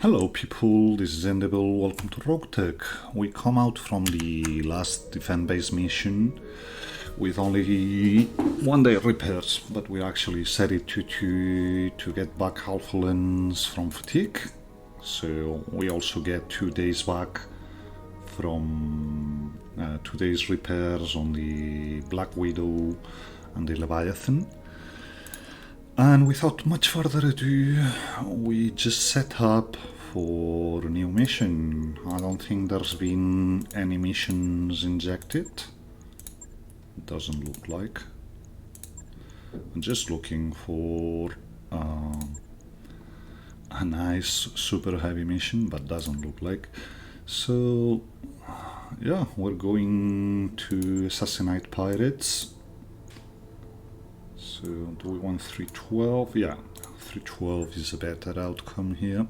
Hello people, this is Endeavor, welcome to Roguetech. We come out from the last defense base mission with only 1 day repairs, but we actually set it to get back half a lens from fatigue. So we also get 2 days back from 2 days repairs on the Black Widow and the Leviathan. And without much further ado, we just set up for a new mission. I don't think there's been any missions injected. Doesn't look like. I'm just looking for a nice super heavy mission, but doesn't look like. So yeah, we're going to assassinate pirates. So do we want 312? Yeah, 312 is a better outcome here.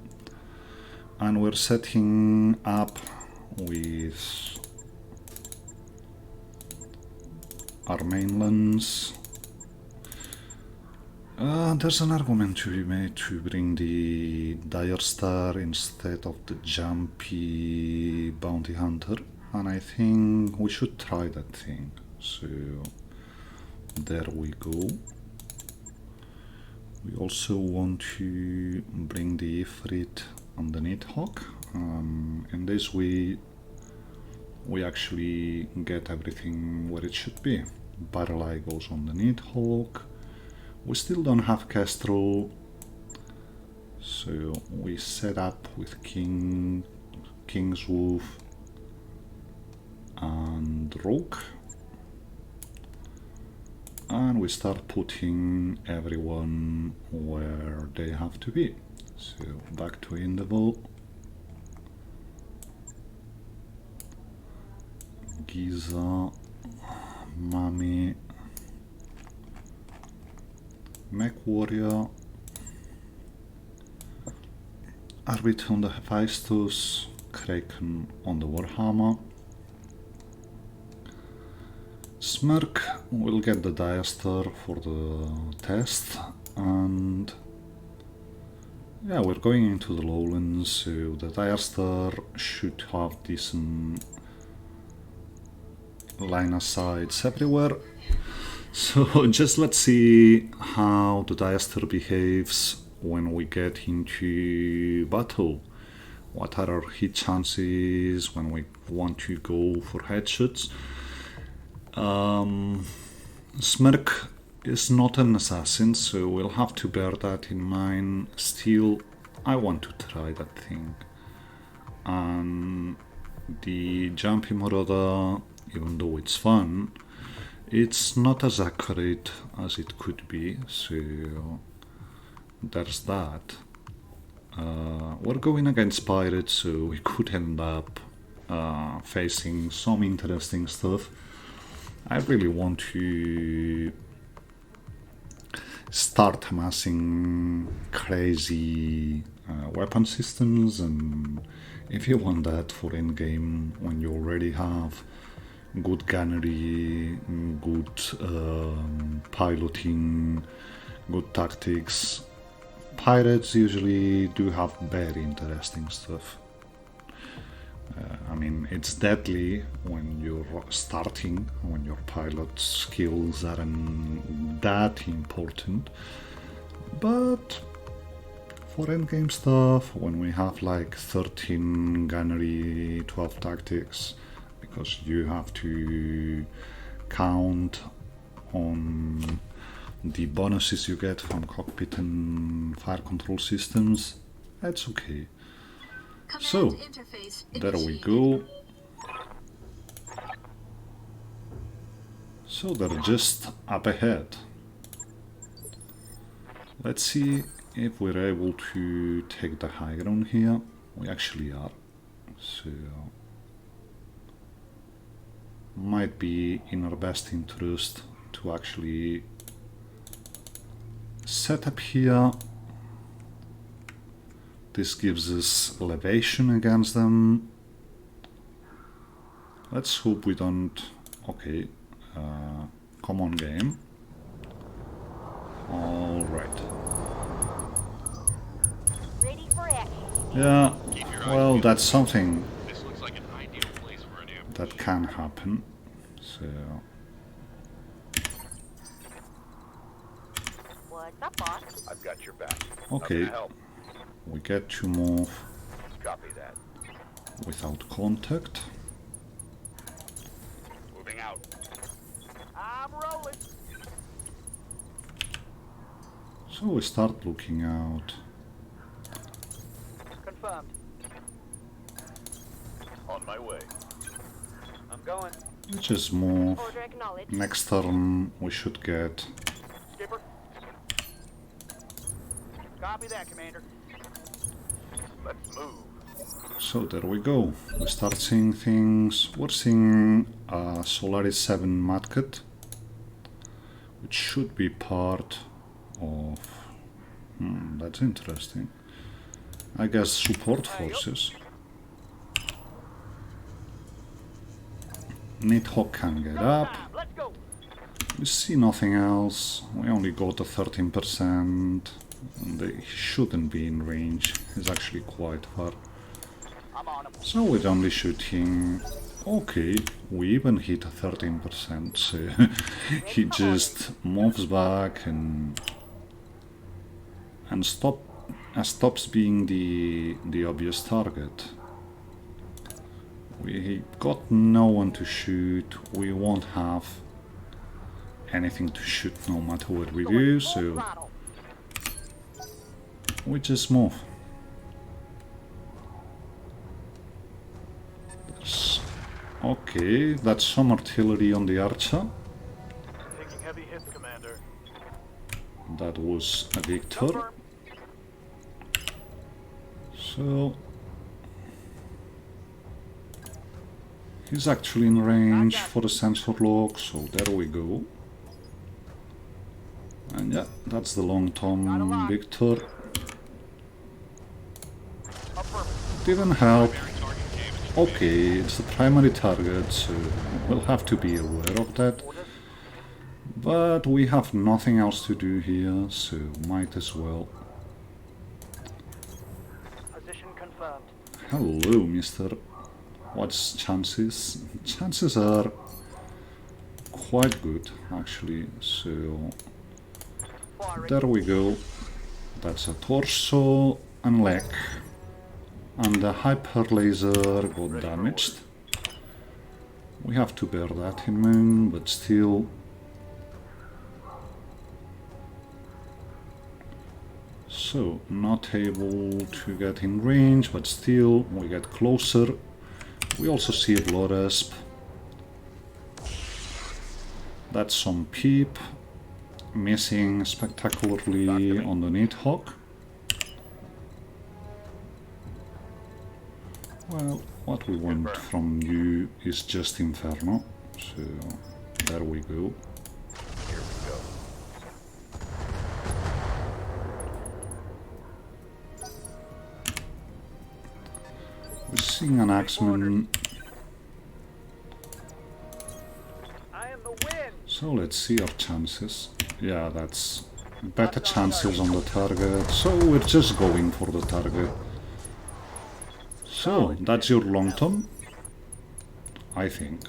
And we're setting up with our main lens. There's an argument to be made to bring the Dire Star instead of the Jumpy Bounty Hunter, and I think we should try that thing. So there we go. We also want to bring the Ifrit and the Nidhogg. In this way we actually get everything where it should be. Barrel eye goes on the Nidhogg. We still don't have Kestrel, so we set up with King's Wolf and Rogue. And we start putting everyone where they have to be. So back to Endeavor. Giza, Mami, Mech Warrior, Arbit on the Hephaestus, Kraken on the Warhammer. Smirk will get the Dire Star for the test, and yeah, we're going into the lowlands, so the Dire Star should have decent line of sights everywhere. So just let's see how the Dire Star behaves when we get into battle. What are our hit chances when we want to go for headshots? Smirk is not an assassin, so we'll have to bear that in mind. Still, I want to try that thing. And the Jumpy Marauder, even though it's fun, it's not as accurate as it could be, so there's that. We're going against pirates, so we could end up facing some interesting stuff. I really want to start amassing crazy weapon systems, and if you want that for endgame, when you already have good gunnery, good piloting, good tactics, pirates usually do have very interesting stuff. I mean, it's deadly when you're starting, when your pilot skills aren't that important, but for endgame stuff, when we have like 13 gunnery, 12 tactics, because you have to count on the bonuses you get from cockpit and fire control systems, that's okay. So, there we go. So they're just up ahead. Let's see if we're able to take the high ground here. We actually are. So might be in our best interest to actually set up here. This gives us elevation against them. Let's hope we don't... Okay, come on game. Alright. Ready for action. Yeah, well, that's something This looks like an ideal place for an amp. that can happen. So, What's up, boss? I've got your back. okay, Help. we get to move Copy that. without contact. Moving out. I'm rolling. So we start looking out. Confirmed. On my way. I'm going. We just move. Order acknowledged. Next turn we should get. Skipper. Copy that, Commander. Let's move. So there we go. We start seeing things. We're seeing a Solaris 7 Madcat, which should be part of. That's interesting. I guess support forces. Nidhogg can get up. Let's go. We see nothing else. We only got a 13%. They shouldn't be in range. He's actually quite far. I'm on him. So we're only shooting. Okay, we even hit a 13%. So he just moves back and stops being the obvious target. We got no one to shoot. We won't have anything to shoot no matter what we do, so we just move. Okay, that's some artillery on the Archer. Taking heavy hits, Commander. That was a Victor. So he's actually in range for the sensor lock, so there we go. And yeah, that's the long-term Victor. Didn't help. Okay, it's the primary target, so we'll have to be aware of that. But we have nothing else to do here, so might as well. Position confirmed. Hello, mister. What's chances? Chances are quite good, actually, so there we go. That's a torso and leg. And the hyper laser got damaged. We have to bear that in mind, but still. So, not able to get in range, but still, we get closer. We also see a blood asp. That's some peep. Missing spectacularly on the Nidhogg. Well, what we want from you is just Inferno, so there we go. Here we go. We're seeing an Axeman, I am the wind. so let's see our chances. Yeah, that's better chances on the target, so we're just going for the target. So, that's your long term, I think.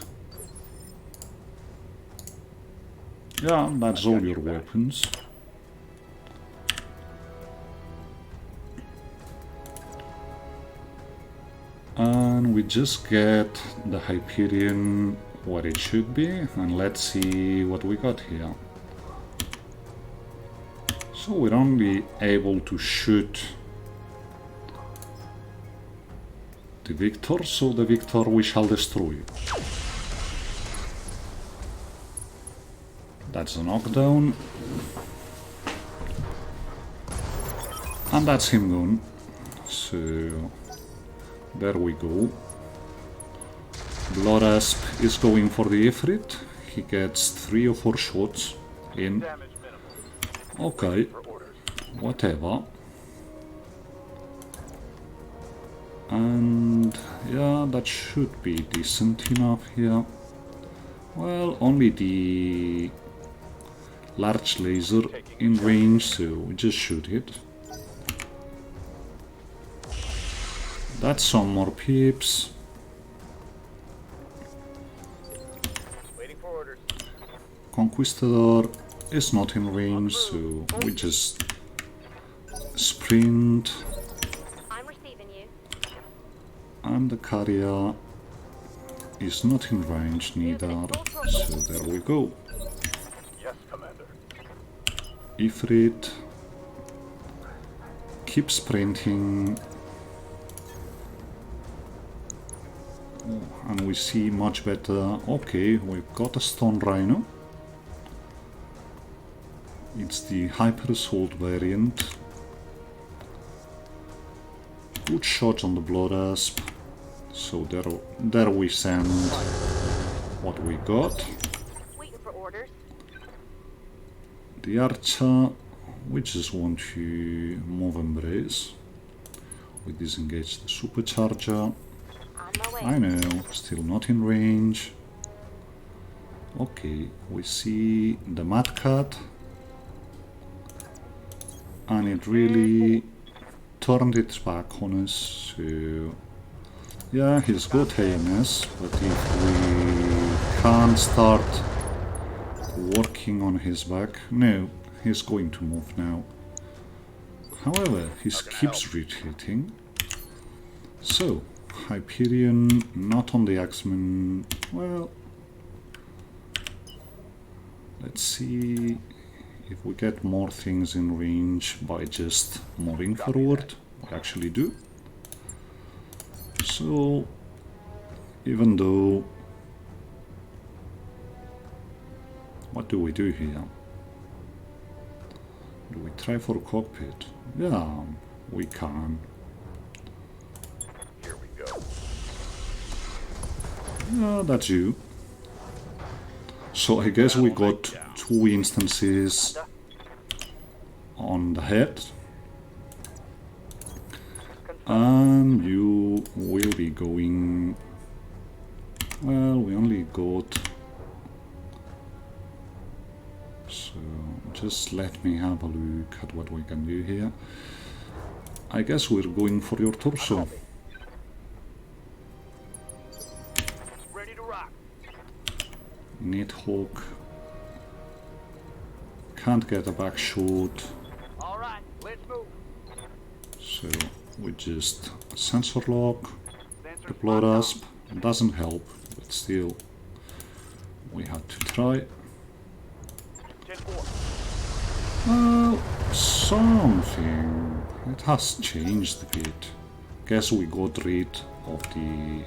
Yeah, that's all your weapons. And we just get the Hyperion what it should be, and let's see what we got here. So we're only able to shoot the Victor, so the Victor we shall destroy. That's a knockdown. And that's him gone. So there we go. Blood Asp is going for the Ifrit. He gets 3 or 4 shots in. Damage minimal. Okay, whatever. And yeah, that should be decent enough here. Well, only the large laser in range, so we just shoot it. That's some more peeps. Waiting for orders. Conquistador is not in range, so we just sprint. I'm receiving you. And the carrier is not in range neither, so there we go. Yes, Commander. Ifrit, keep sprinting. Oh, and we see much better. Okay, we've got a stone rhino. It's the hyper assault variant. Good shot on the blood asp. So there we send what we got. Waiting for orders. The archer, we just want to move embrace. We disengage the supercharger. On my way. I know, still not in range. Okay, we see the Mad Cat. And it really turned its back on us, so yeah, he's got AMS, but if we can't start working on his back, no, he's going to move now. However, he keeps retreating. So, Hyperion, not on the Axeman. Well, let's see if we get more things in range by just moving forward. We actually do. So, even though... What do we do here? Do we try for cockpit? Yeah, we can. Here we go. Yeah, that's you. So I guess we got 2 instances on the head. And you will be going... Well, we only got... So, just let me have a look at what we can do here. I guess we're going for your torso. Ready to rock. Nidhogg. Can't get a back shot. All right, let's move. So, we just sensor lock. Sensor The blood asp doesn't help, but still, we had to try. 10-4. Well, something. It has changed a bit. Guess we got rid of the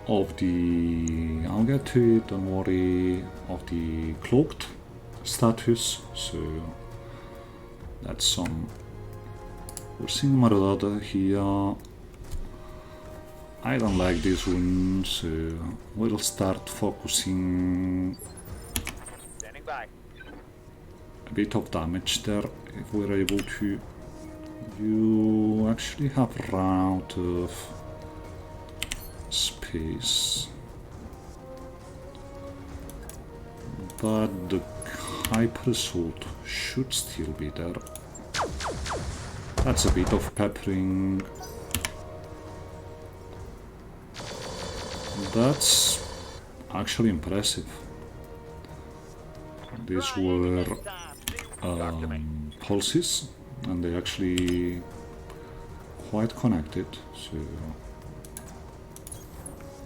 I'll get to it, don't worry, of the cloaked status, so that's some. We're seeing Marauder here. I don't like this one, so we'll start focusing Standing by. a bit of damage there if we're able to. You actually have run out of space, but the hyper assault should still be there. That's a bit of peppering. That's actually impressive. These were pulses, and they actually quite connected, so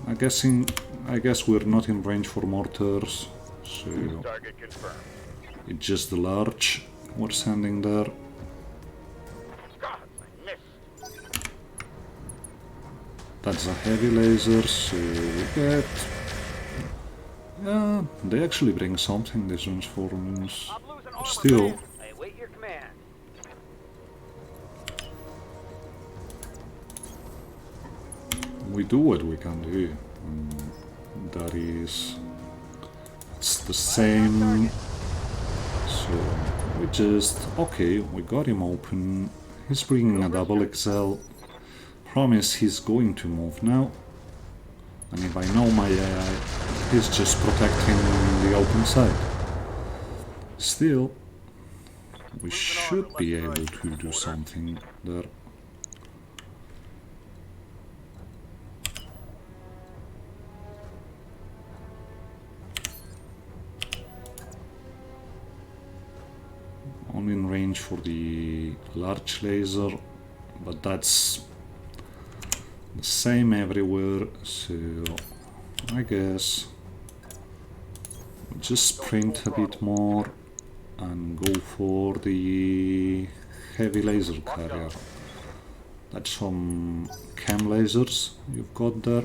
I guess we're not in range for mortars, so Target confirmed. it's just the large we're sending there. God, I missed. That's a heavy laser, so we get... Yeah, they actually bring something, these transformers. I'm losing armor. Still, I await your command. we do what we can do. That is... It's the same... So, we just... Okay, we got him open. He's bringing a double XL. Promise he's going to move now. And if I know my AI, he's just protecting the open side. Still, we should be able to do something there. Only in range for the large laser, but that's the same everywhere, so I guess we'll just sprint a bit more and go for the heavy laser carrier. That's some chem lasers you've got there.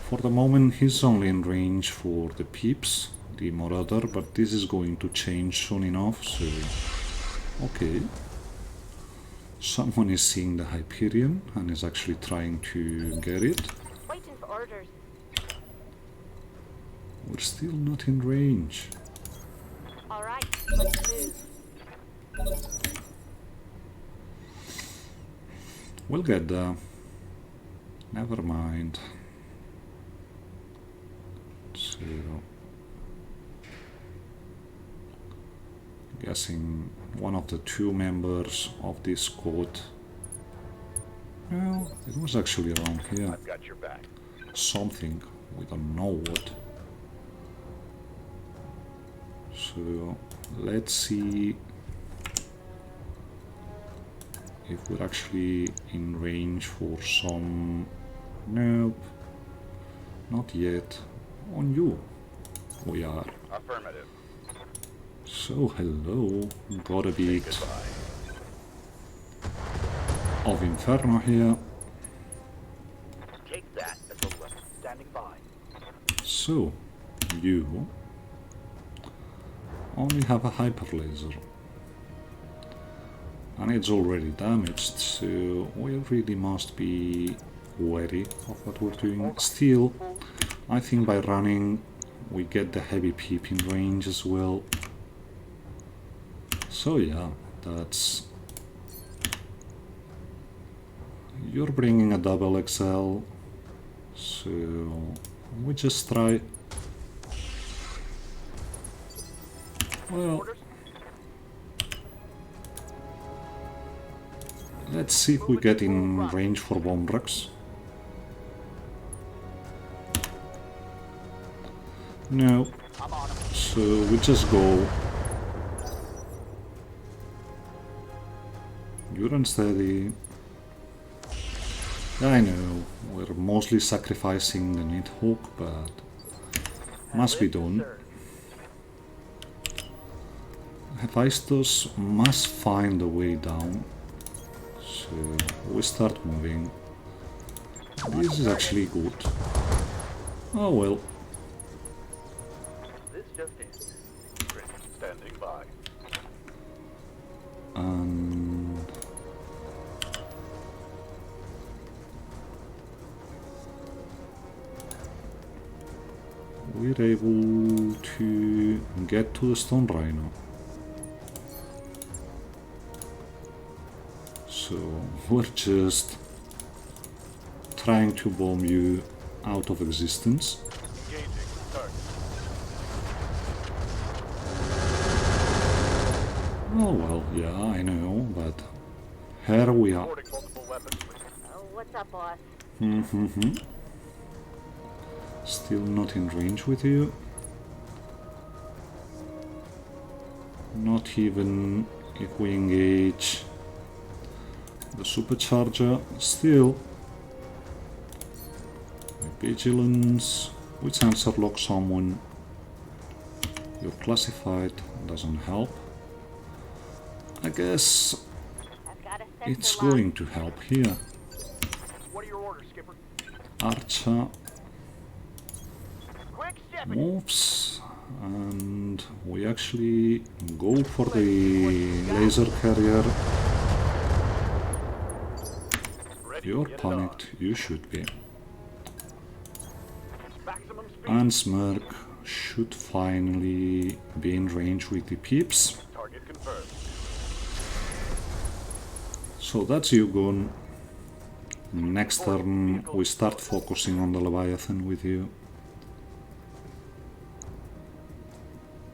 For the moment he's only in range for the peeps, the Marauder, but this is going to change soon enough, so okay. Someone is seeing the Hyperion and is actually trying to get it. Waiting for orders. We're still not in range. All right, let's move. We'll get there. Never mind. So, guessing one of the two members of this squad. Well, it was actually around here. I've got your back. Something, we don't know what. So let's see if we're actually in range for some. Nope, not yet. On you we are. Affirmative. So hello, got a bit Goodbye. of Inferno here. Take that as a weapon. Standing by. So you only have a hyper laser and it's already damaged, so we really must be wary of what we're doing. Still, I think by running we get the heavy peep in range as well. So yeah, that's... You're bringing a double XL, so we just try... Well, let's see if we get in range for bomb trucks. No, so we just go. You're unsteady. I know, we're mostly sacrificing the Nidhogg, but must be done. Hephaestus must find a way down, so we start moving. This is actually good. Oh well. This just in. Standing by. And we're able to get to the Stone Rhino. So we're just trying to bomb you out of existence. Engaging. Target. Oh well, yeah, I know, but here we are. Reporting multiple weapons. Oh, what's up, boss? Still not in range with you. Not even if we engage the supercharger. Still. Vigilance. We sensor lock someone. You're classified. Doesn't help. I guess I've got a it's sensor lock. going to help here. What are your orders, Skipper? Archer Quick stepping. moves and we actually go for the laser carrier. You're panicked, you should be. Maximum speed. And Smirk should finally be in range with the peeps. Target confirmed. So that's you gone. Next turn we start focusing on the Leviathan with you.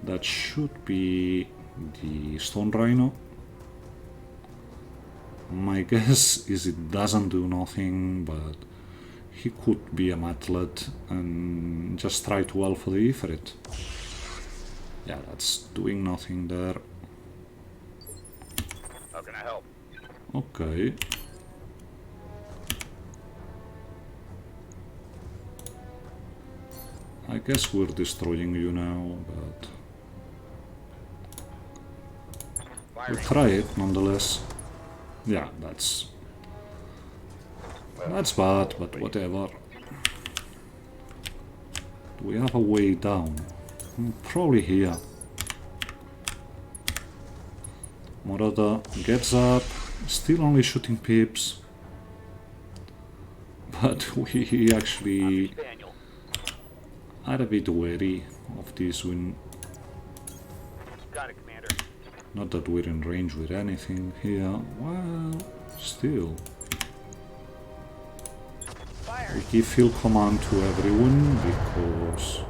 That should be the Stone Rhino. My guess is it doesn't do nothing, but he could be a Matlet and just try to alpha the Ifrit. Yeah, that's doing nothing there. How can I help? Okay. I guess we're destroying you now, but we'll try it nonetheless. Yeah, that's bad, but whatever. Do we have a way down? Probably here. Morada gets up, still only shooting pips, but we actually are a bit wary of this win. Got it, Commander. Not that we're in range with anything here. Well, still. We give field command to everyone because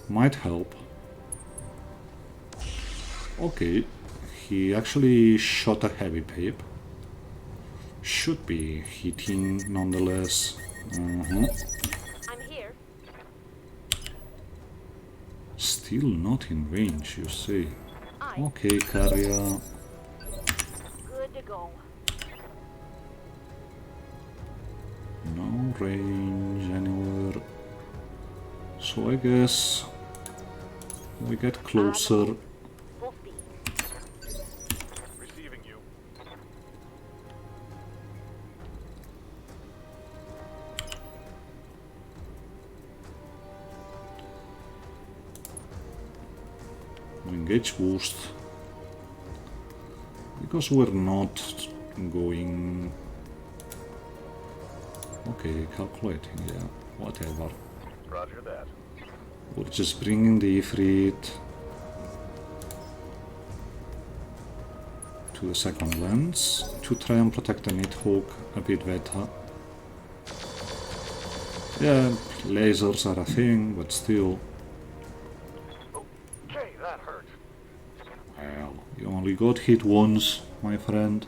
might help. Okay, he actually shot a heavy pip. Should be hitting nonetheless. I'm here. Still not in range, you see. I Okay, carrier. good to go. No range anywhere. So I guess we get closer. Full speed. Receiving you. Engage boost. Because we're not going. Okay, calculating, yeah, whatever. Roger that. We're just bringing the Ifrit to the second lens to try and protect the Nidhogg a bit better. Yeah, lasers are a thing, but still. Okay, that hurt. Well, you only got hit once, my friend.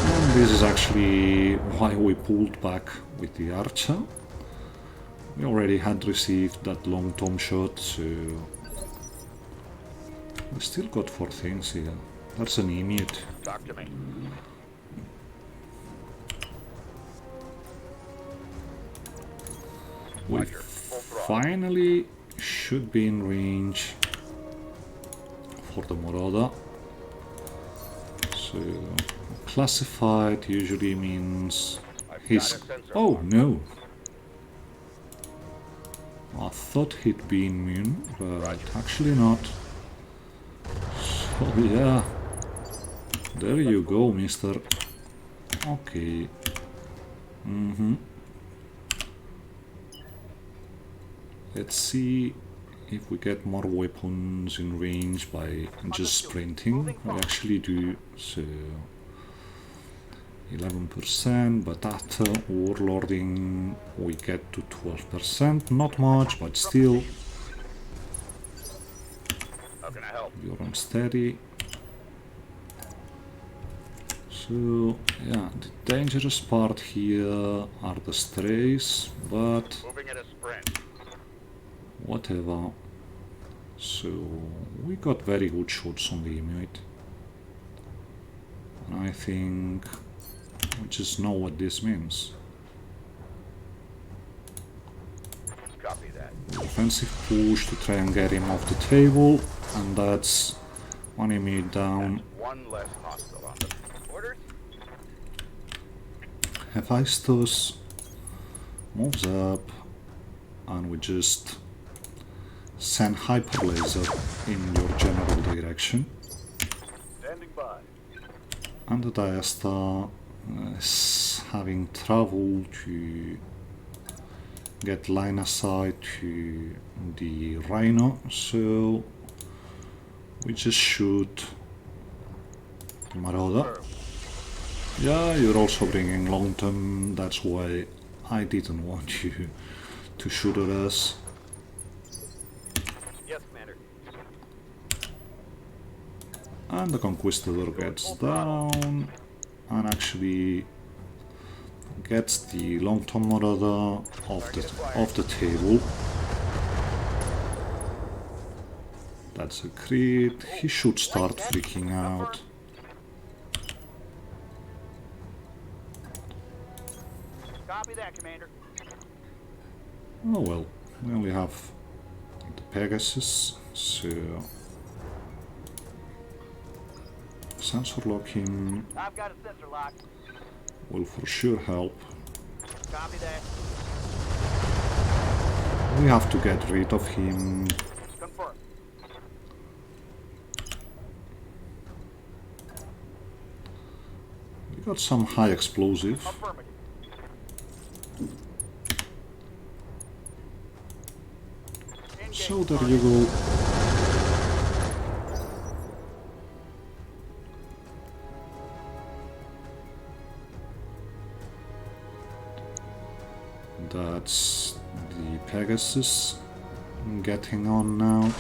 And this is actually why we pulled back with the Archer. We already had received that long tom shot, so we still got 4 things here. That's an Immute. Talk to me. We Roger. Full throttle. finally should be in range for the Morada. So classified usually means he's... Oh no! I thought he'd be immune, but actually not. So yeah, there you go, mister. Okay. Let's see if we get more weapons in range by just sprinting. We actually do, so 11%, but after warlording we get to 12%, not much, but still. How can I help? You're unsteady. So yeah, the dangerous part here are the strays, but Moving at a sprint. whatever. So we got very good shots on the Immute. And I think we just know what this means. Copy that. Offensive push to try and get him off the table, and that's one Immute down. One less hostile on the orders. Hephaestus moves up, and we just send Hyper Laser in your general direction. Standing by. And the Diastar is having trouble to get line of sight to the Rhino, so we just shoot the Marauder. Yeah, you're also bringing long term, that's why I didn't want you to shoot at us. And the Conquistador gets down and actually gets the long-term Marauder off the table. That's a crit. He should start freaking out. Copy that, Commander. Oh well, we only have the Pegasus, so sensor locking I've got a sensor lock. will for sure help. Copy that. We have to get rid of him. Confirm. We got some high explosive. Affirmative. So there you go. That's the Pegasus getting on now.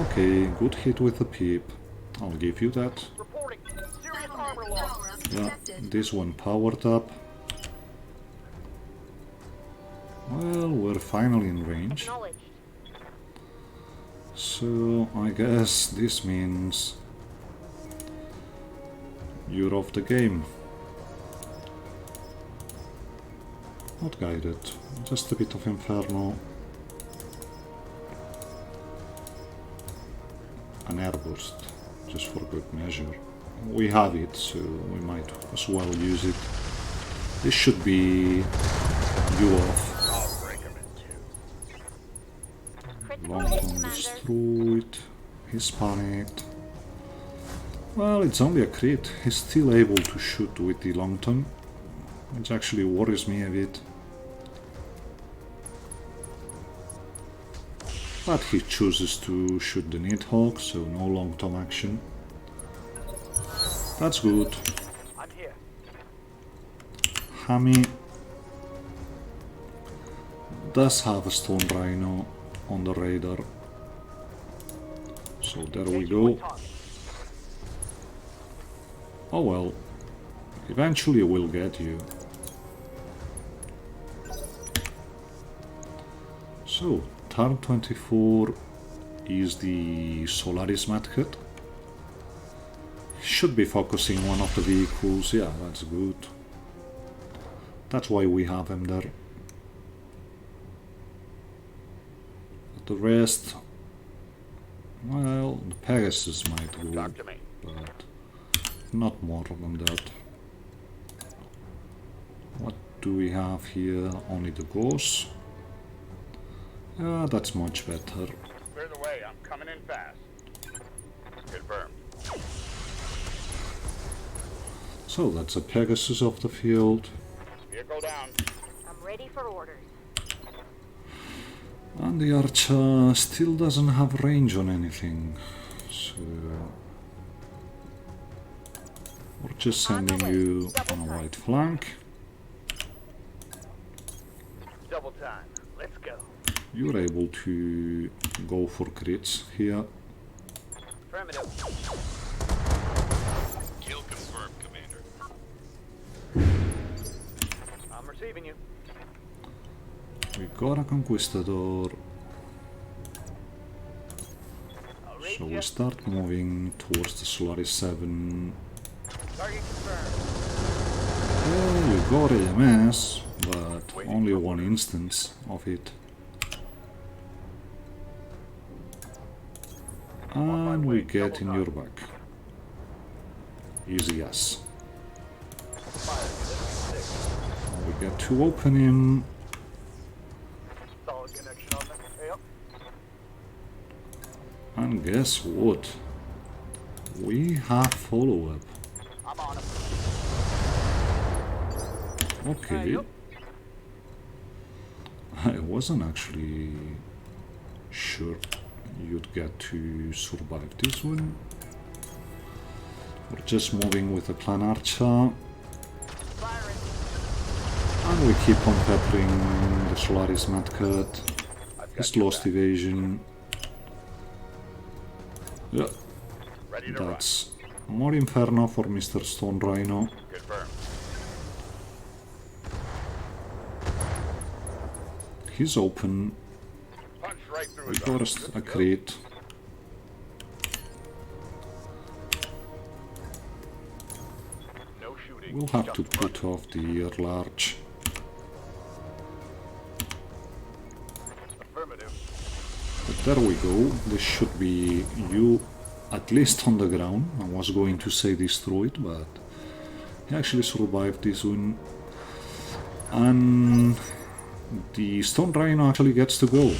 Okay, good hit with the peep. I'll give you that. Reporting. Serious armor loss. Yeah, this one powered up. Well, we're finally in range. Acknowledged. So I guess this means you're off the game. Not guided, just a bit of Inferno. An airburst, just for good measure. We have it, so we might as well use it. This should be you off. I'll break him in two. Critical Long hit, term Commander. destroyed. He's panicked. Well, it's only a crit. He's still able to shoot with the long term, which actually worries me a bit. But he chooses to shoot the Nidhogg, so no long term action. That's good. I'm here. Hammy does have a Stone Rhino on the radar. So there we go. Oh well, eventually we'll get you. So, turn 24 is the Solaris Medkit. Should be focusing one of the vehicles, yeah, that's good. That's why we have him there. But the rest, well, the Pegasus might go, Talk to me. but not more than that. What do we have here? Only the Ghost. Yeah, that's much better. Clear the way. I'm coming in fast. Confirmed. So that's a Pegasus off the field. Vehicle down. I'm ready for orders. And the Archer still doesn't have range on anything. So we're just sending you on a right flank. Double time. Let's go. You're able to go for crits here. Affirmative. Kill confirmed, Commander. I'm receiving you. We got a Conquistador. I'll reach So you. we start moving towards the Solaris 7. Target confirmed. Well, you got AMS, but only one instance of it. And we get in your back. Easy as. We get to open him. Solid connection on that. Yep. And guess what? We have follow-up. I'm on him. Okay. Yep. I wasn't actually sure you'd get to survive this one. We're just moving with the Plan Archer. Firing. And we keep on peppering the Solaris Medkit. I've got He's your lost back. evasion. Yeah, Ready to run. That's more Inferno for Mr. Stone Rhino. Confirmed. He's open. Punch right through We his arm. got a crate. No shooting. We'll have to Just put off the large. affirmative. But there we go. This should be you at least on the ground. I was going to say destroyed, but he actually survived this one. And the Stone Rhino actually gets to go.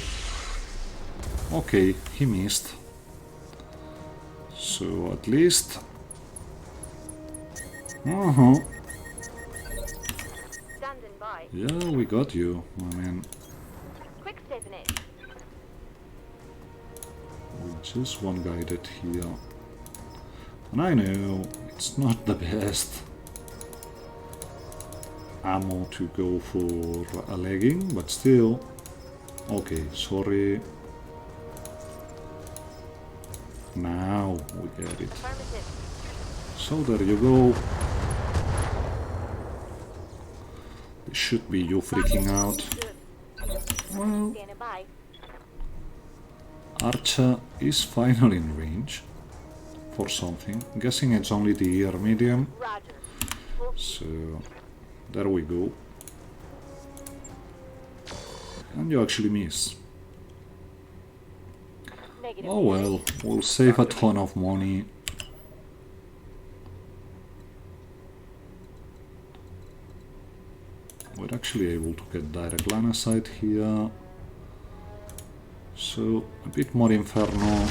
Okay, he missed. So at least... Standing by. Yeah, we got you, my man. Quick stepping it. We just one guided here. And I know it's not the best ammo to go for a legging, but still. Okay, sorry. Now we get it. Affirmative. So there you go. It should be you freaking out. Well, Standing by. Archer is finally in range for something. I'm guessing it's only the air medium. Roger. Full So there we go. And you actually miss. negative. Oh well, we'll save a ton of money. We're actually able to get direct line of sight here. So a bit more Inferno.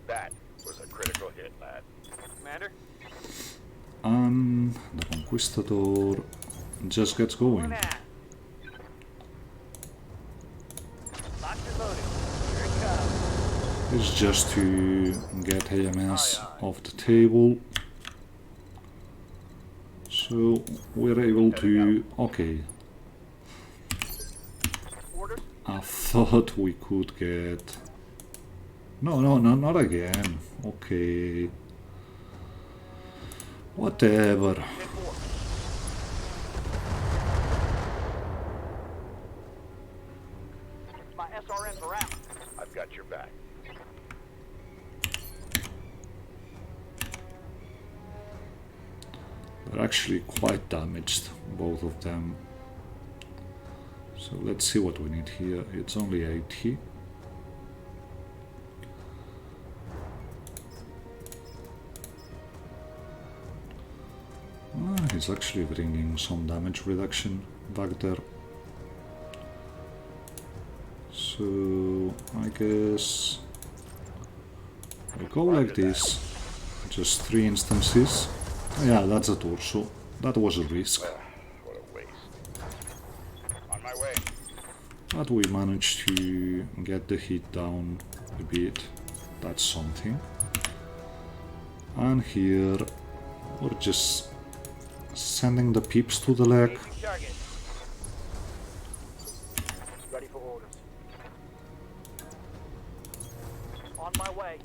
That was a critical hit, lad. Commander? And the Conquistador just gets going. Locked and loaded. Here it comes. It's just to get AMS off the table. So we're able to... Okay, Orders? I thought we could get... No, not again. Okay. Whatever. 10-4. My SRMs are out. I've got your back. They're actually quite damaged, both of them. So let's see what we need here. It's only 80. He's actually bringing some damage reduction back there. So I guess we go like this. Just 3 instances. Yeah, that's a torso. That was a risk. What a waste. On my way. But we managed to get the hit down a bit. That's something. And here we're just sending the peeps to the leg. Engaging target. Ready for orders. On my way.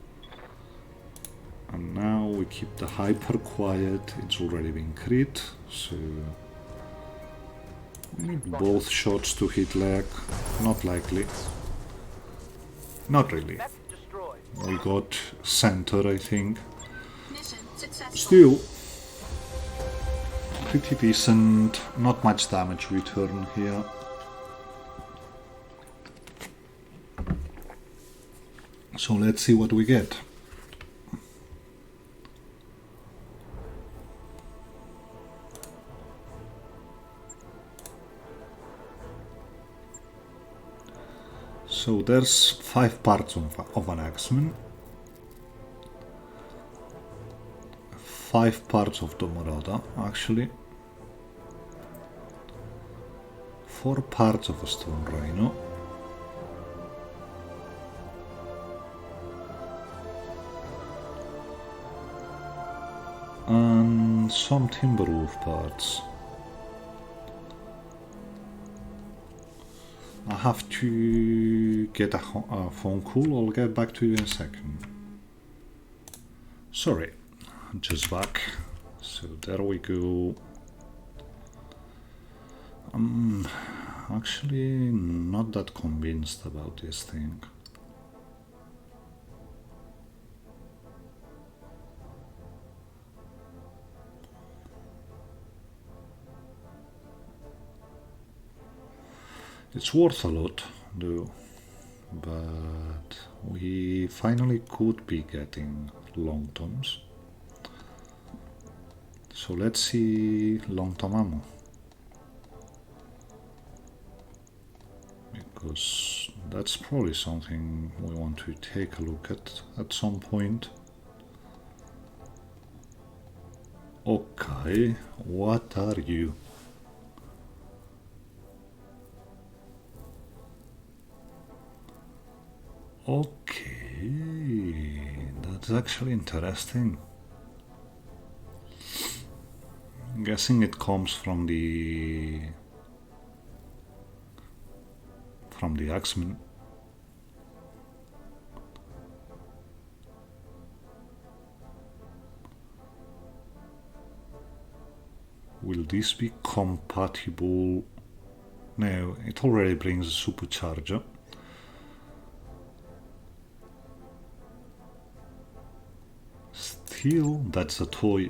And now we keep the hyper quiet. It's already been crit, so we need both shots to hit leg. Not likely. Not really. Mech destroyed. We got center, I think. Mission successful. Still pretty decent. Not much damage return here. So let's see what we get. So there's 5 parts of an Axeman, 5 parts of the Marauder actually, 4 parts of a Stone Rhino, and some Timberwolf parts. I have to get a phone call. I'll get back to you in a second. Sorry, I'm just back. So there we go. I'm actually not that convinced about this thing. It's worth a lot, though, but we finally could be getting long toms. So let's see long tom ammo, because that's probably something we want to take a look at some point. Okay, what are you? Okay, that's actually interesting. I'm guessing it comes from the Axeman. Will this be compatible? No, it already brings a supercharger. Still, that's a toy.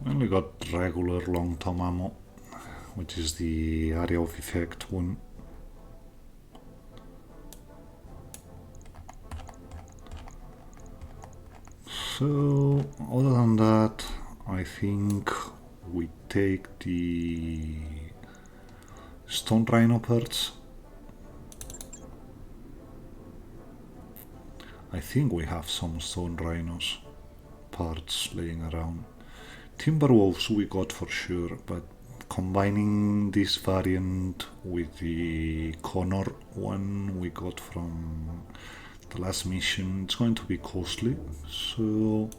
We only got regular long tom ammo, which is the area of effect one. So, other than that, I think we take the stone rhino parts. I think we have some stone rhinos parts laying around. Timberwolves we got for sure, but combining this variant with the Connor one we got from the last mission, it's going to be costly, so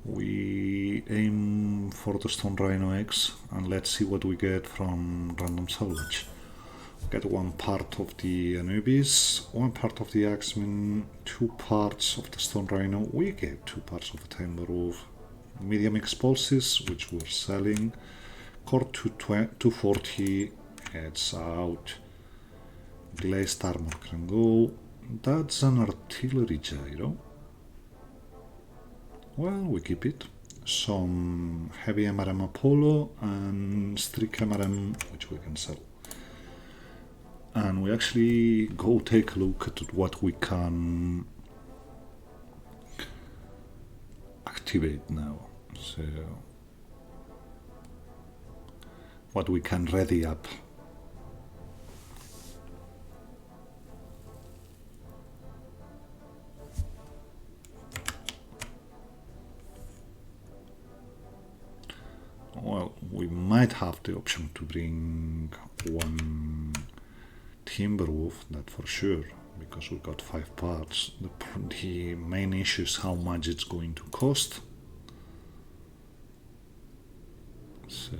we aim for the Stone Rhino X and let's see what we get from random salvage. Get one part of the Anubis, one part of the Axeman, 2 parts of the Stone Rhino. We get 2 parts of the Timberwolf, medium explosives, which we're selling, core 240, heads out, glazed armor can go. That's an artillery gyro. Well, we keep it. Some heavy MRM Apollo and strict MRM, which we can sell. And we actually go take a look at what we can activate now. So, what we can ready up. Well, we might have the option to bring one Timberwolf, that for sure, because we got 5 parts. The main issue is how much it's going to cost. So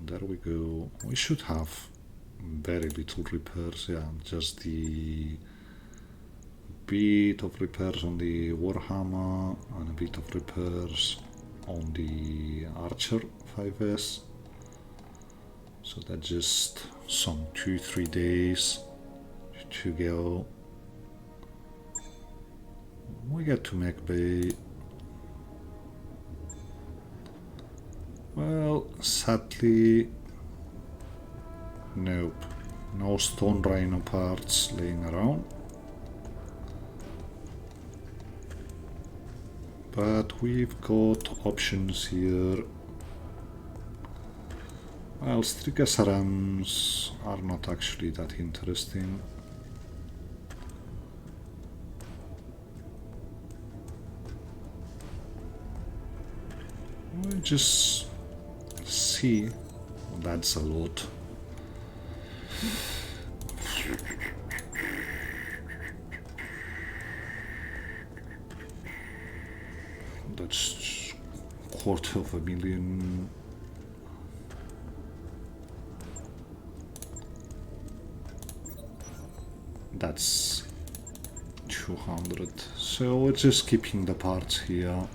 there we go. We should have very little repairs, yeah, just the bit of repairs on the Warhammer and a bit of repairs on the Archer 5S. So that's just some 2-3 days to go. We get to Mech Bay. Well, sadly, nope, no Stone Rhino parts laying around. But we've got options here. Well, strict SRMs are not actually that interesting. We'll just see. That's a lot. That's $250,000. that's 200. So we're just keeping the parts here.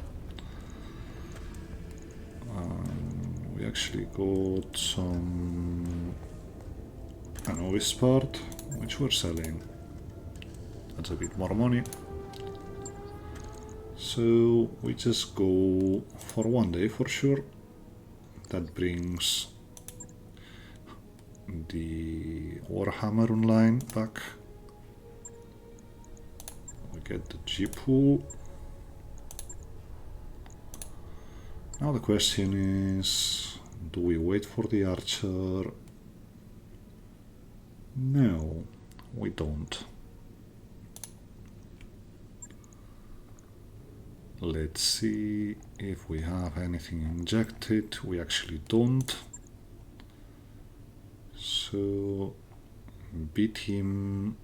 We actually got some novice part, which we're selling. That's a bit more money. So we just go for 1 day for sure. That brings the Warhammer Online back. We get the G-Pool. Now the question is, do we wait for the archer? No, we don't. Let's see if we have anything injected. We actually don't. So B-Team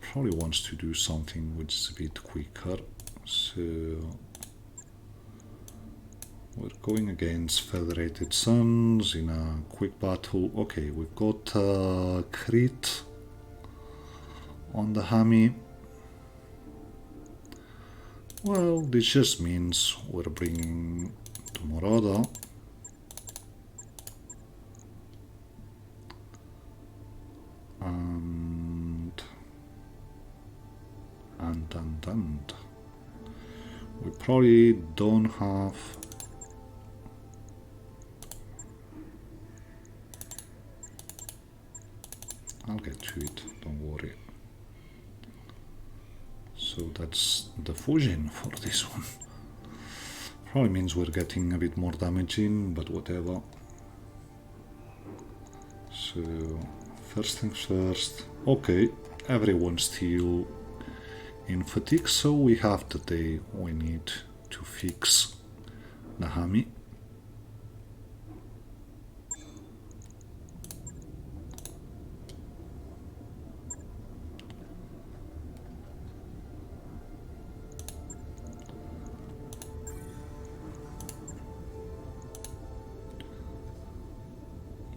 probably wants to do something which is a bit quicker. So we're going against Federated Suns in a quick battle. Okay, we've got crit on the Hammy. Well, this just means we're bringing Tomorada. And we probably don't have I'll get to it, don't worry. So that's the fusion for this one. Probably means we're getting a bit more damage in, but whatever. So first things first. Okay, everyone's still in fatigue, so we have the day we need to fix the Hammy.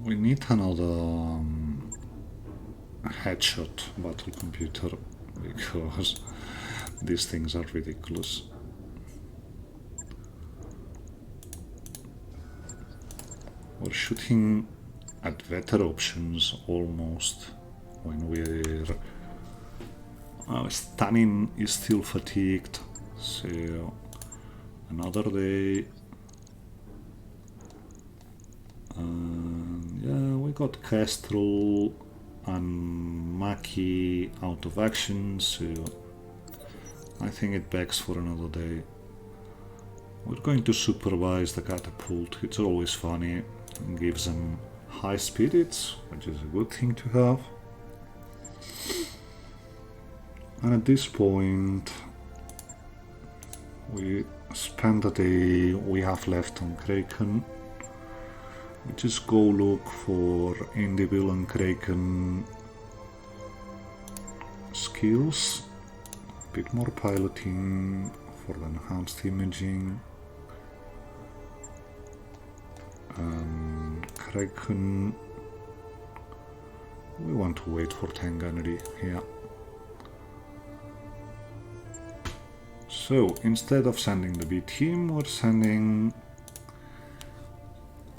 We need another headshot battle computer because these things are ridiculous. We're shooting at better options almost when we're Stunning is still fatigued, so another day. Yeah, we got Kestrel and Maki out of action, so I think it begs for another day. We're going to supervise the catapult. It's always funny and gives them high spirits, which is a good thing to have. And at this point we spend the day we have left on Kraken. We just go look for Indivil and Kraken skills, a bit more piloting for the enhanced imaging, and Kraken, we want to wait for 10 gunnery here. So instead of sending the B team, we're sending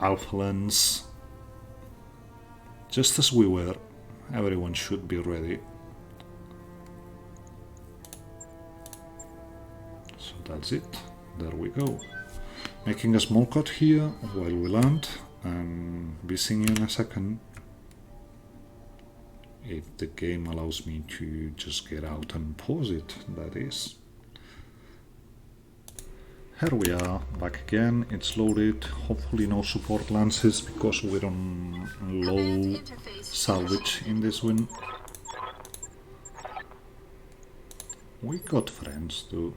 Alpha Lens, just as we were. Everyone should be ready. So that's it, there we go. Making a small cut here while we land, and be seeing you in a second. If the game allows me to just get out and pause it, that is. Here we are, back again, it's loaded, hopefully no support lances because we're on low salvage in this one. We got friends though.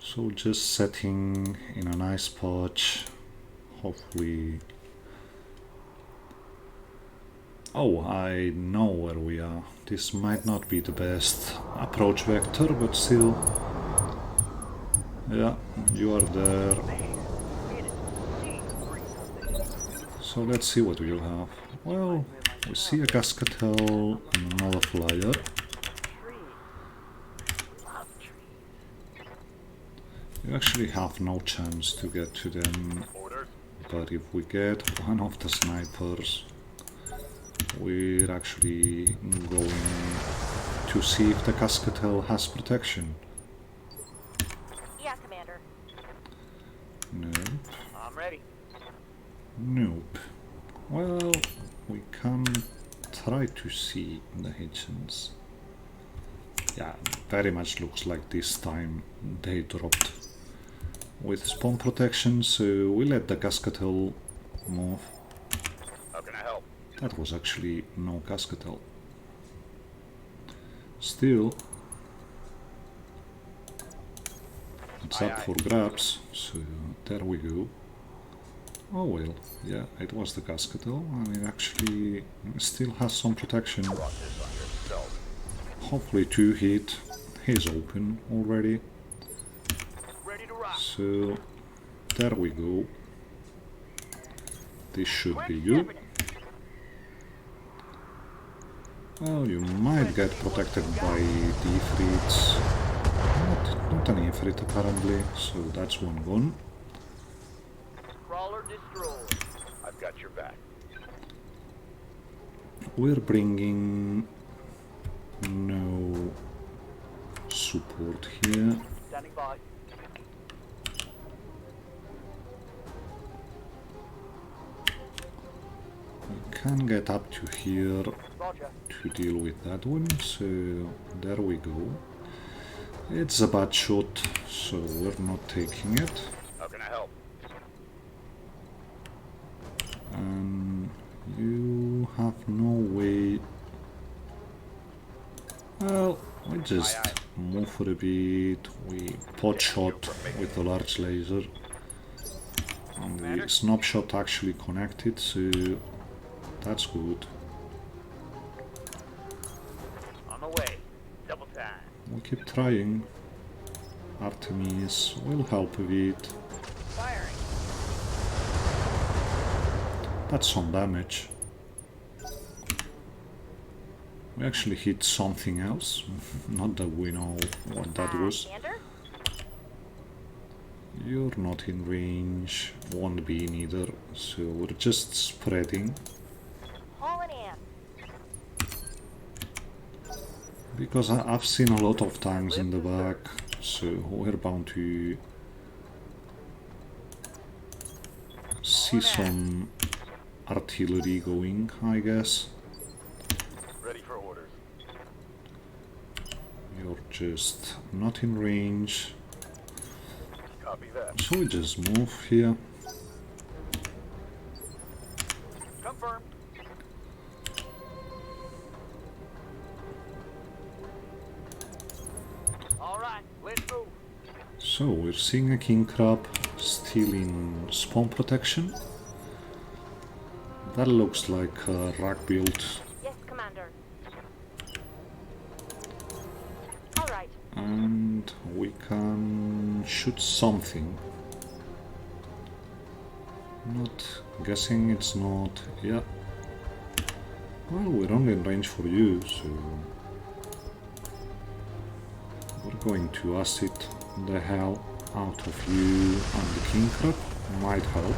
So just setting in a nice patch, hopefully... Oh, I know where we are. This might not be the best approach vector, but still. Yeah, you are there. So let's see what we'll have. Well, we see a Cascatel and another flyer. You actually have no chance to get to them, but if we get one of the snipers, we're actually going to see if the Cascatel has protection. Yeah, Commander. Nope. I'm ready. Nope. Well, we can try to see the Hitchens. Yeah, very much looks like this time they dropped with spawn protection, so we let the Cascatel move. How can I help? That was actually no Cascatel. Still, it's up for grabs, so there we go. Oh well, yeah, it was the Cascatel, and it actually still has some protection. Hopefully 2 hit, he's open already. Ready to rock. So, there we go. This should be Quick you. stepping it. Well, you might get protected by defreets. Not an ifrit apparently, so that's one gone. Crawler destroyed. I've got your back. We're bringing no support here. Standing by. We can get up to here Roger. to deal with that one, so there we go. It's a bad shot, so we're not taking it. How can I help? And you have no way. Well, we just move for a bit. We pot shot with a large laser, and the snapshot actually connected, so that's good. On the way. Double time. We'll keep trying. Artemis will help a bit. Firing. That's some damage. We actually hit something else. Not that we know what that was. Commander? You're not in range, won't be neither, so we're just spreading. Hauling in. Because I've seen a lot of tanks in the back, so we're bound to see some artillery going, I guess. Ready for orders. You're just not in range, Copy that. so we just move here. Confirmed. All right, let's move. So we're seeing a king crab still in spawn protection. That looks like a rack build. Yes, Commander. All right. And we can shoot something. Not guessing it's not. Yeah. Well, we're only in range for you, so we're going to acid the hell out of you, and the king crab might help.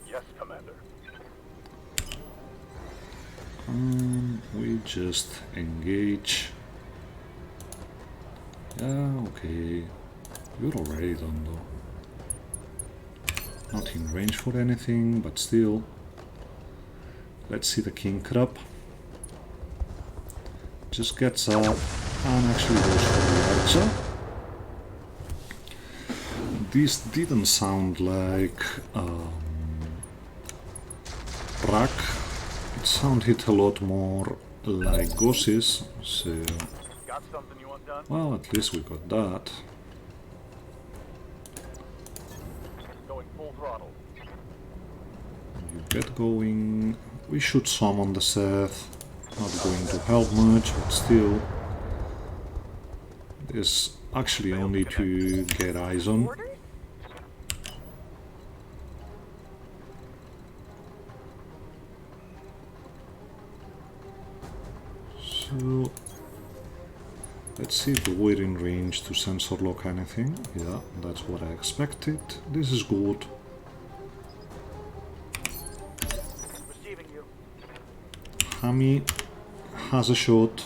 Yes, Commander. We just engage. Yeah, okay. You're already done though. Not in range for anything, but still. Let's see the king crab. Just gets up and actually goes for the archer. This didn't sound like rack. It sounded a lot more like ghosts, so Got something you want done? well, at least we got that. Going full throttle. You get going. We shoot some on the Seth. Not going to help much, but still. There's actually only to get eyes on. Orders? So let's see if we're in range to sensor lock anything. Yeah, that's what I expected. This is good. Receiving you. Hammy has a shot.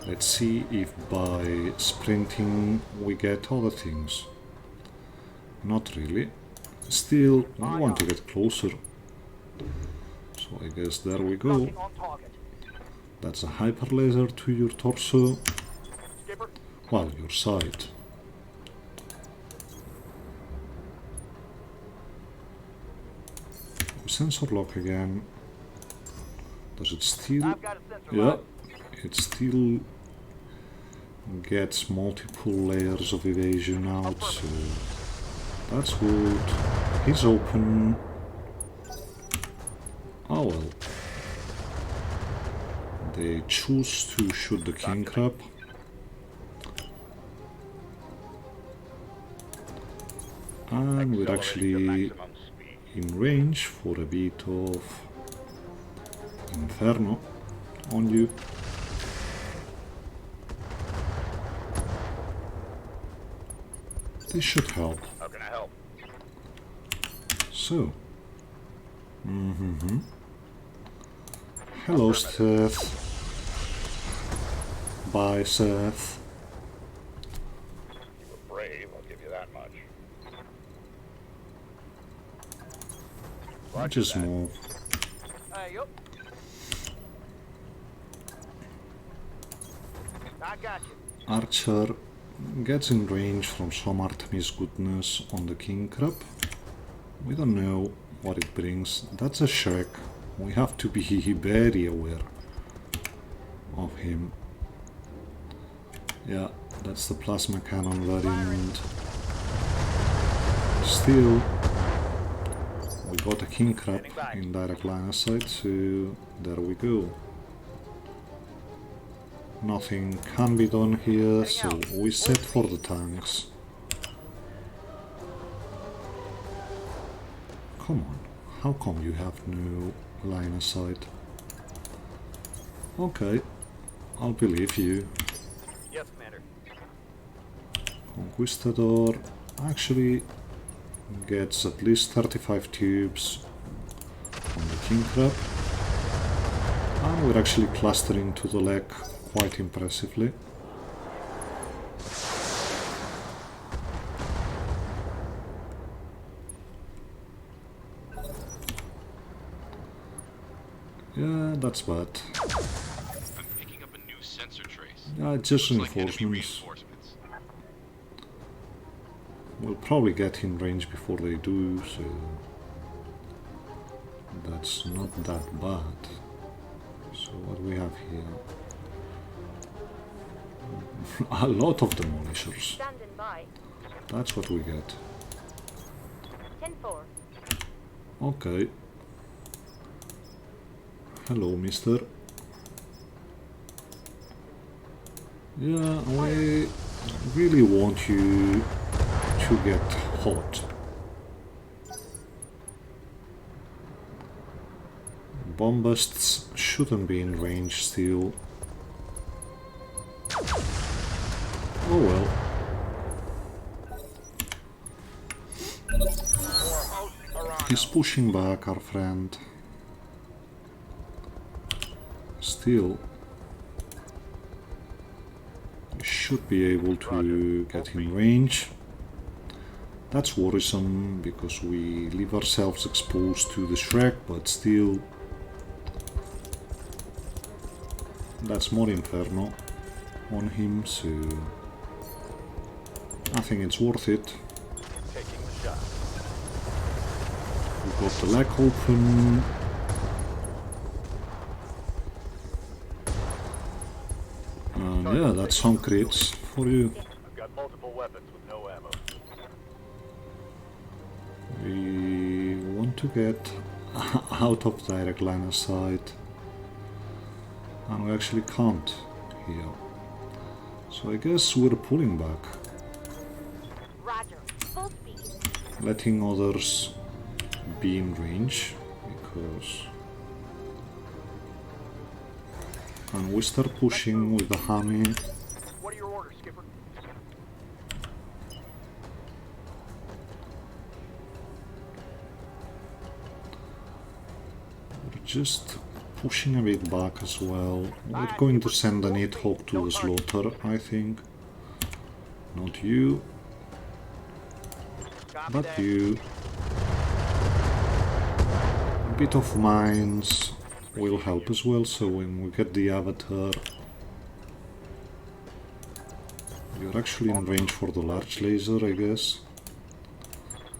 Let's see if by sprinting we get other things. Not really. Still, we want to get closer. So I guess there we go. Locking on target. That's a hyper laser to your torso. Skipper. Well, your side. Sensor lock again. Does it still? I've got a sensor. Yeah, lock. it still gets multiple layers of evasion out, so that's good. He's open. Oh well. They choose to shoot the king crab. And we're actually in range for a bit of Inferno on you. This should help. How can I help? So. Hello, Seth. Bye, Seth. You were brave, I'll give you that much. I just move. Hey, yup. I got you. Archer gets in range from some Artemis goodness on the king crab. We don't know what it brings. That's a Shrek. We have to be very aware of him. Yeah, that's the plasma cannon variant. Still, we got a king crab in direct line of sight, so there we go. Nothing can be done here, so we set for the tanks. Come on, how come you have no line of sight? Okay, I'll believe you. Yes, Commander. Conquistador actually gets at least 35 tubes on the king crab. And we're actually clustering to the leg quite impressively. Yeah, that's bad. I'm picking up a new sensor trace. Yeah, just Looks like enemy reinforcements. reinforcements. We'll probably get in range before they do, so that's not that bad. So what do we have here? A lot of demolishers. Standing by. That's what we get. 10-4. Okay. Hello, mister. Yeah, we really want you to get hot. Bombists shouldn't be in range still. Oh well. He's pushing back, our friend. Still, we should be able to get in range. That's worrisome because we leave ourselves exposed to the Shrek, but still, that's more Inferno on him, so I think it's worth it. Taking the shot. We've got the leg open. Yeah, that's some crits for you. I've got multiple weapons with no ammo. We want to get out of direct line of sight, and we actually can't here. So I guess we're pulling back, Roger. Full speed. letting others be in range, because and we start pushing with the hammy. What are your orders, Skipper? We're just pushing a bit back as well. We're going to send an Nidhogg to the slaughter, I think. Not you, Copy but that. you. A bit of mines will help as well, so when we get the avatar, you're actually in range for the large laser, I guess.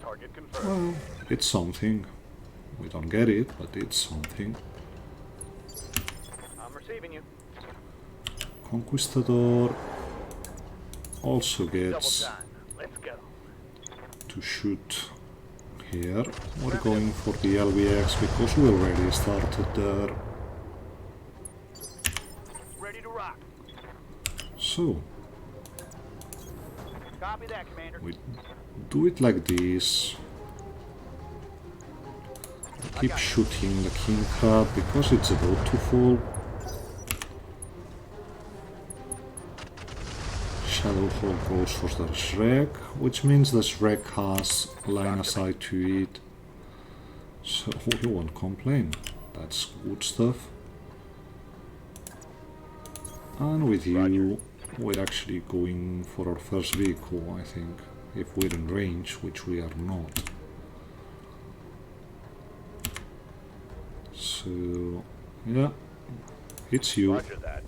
Target confirmed. Well, it's something. We don't get it, but it's something. I'm receiving you. Conquistador also Double gets time. Let's go. to shoot here. We're going for the LBX because we already started there. Ready to rock. So, Copy that, Commander. we do it like this. Keep shooting the king crab because it's about to fall. Shadowhawk goes for the Shrek, which means the Shrek has line of sight to it. So we won't complain. That's good stuff. And with you, we're actually going for our first vehicle, I think, if we're in range, which we are not. So, yeah, it's you. Roger that.